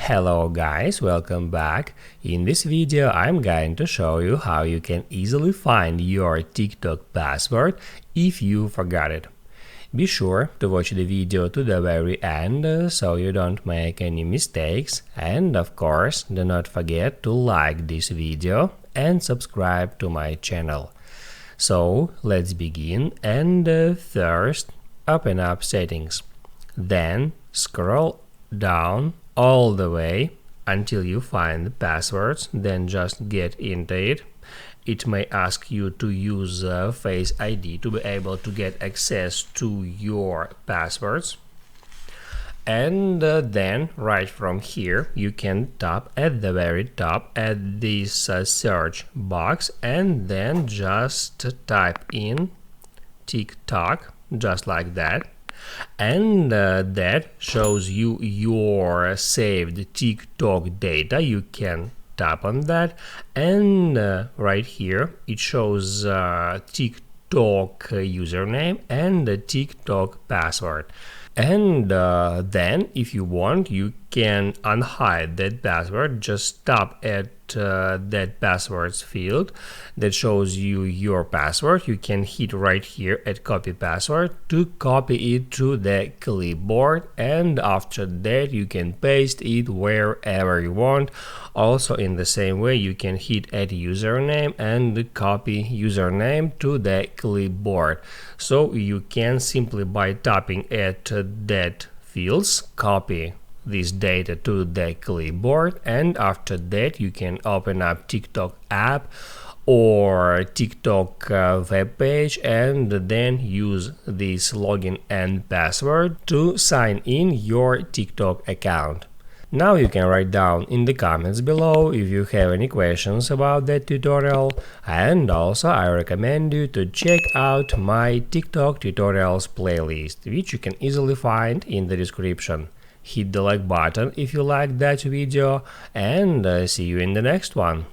Hello guys, welcome back. In this video I'm going to show you how you can easily find your TikTok password if you forgot it. Be sure to watch the video to the very end so you don't make any mistakes, and of course do not forget to like this video and subscribe to my channel. So let's begin, and first open up settings, then scroll down all the way until you find the passwords, then just get into it. It may ask you to use Face ID to be able to get access to your passwords. And then right from here you can tap at the very top at this search box and then just type in TikTok, just like that. And that shows you your saved TikTok data. You can tap on that, and right here it shows TikTok username and the TikTok password. And then if you want, you can unhide that password. Just tap at that passwords field that shows you your password. You can hit right here at copy password to copy it to the clipboard, and after that you can paste it wherever you want. Also in the same way you can hit at username and copy username to the clipboard. So you can simply by tapping at that fields copy this data to the clipboard, and after that you can open up TikTok app or TikTok web page and then use this login and password to sign in your TikTok account. Now you can write down in the comments below if you have any questions about that tutorial, and also I recommend you to check out my TikTok tutorials playlist, which you can easily find in the description. Hit the like button if you liked that video, and see you in the next one.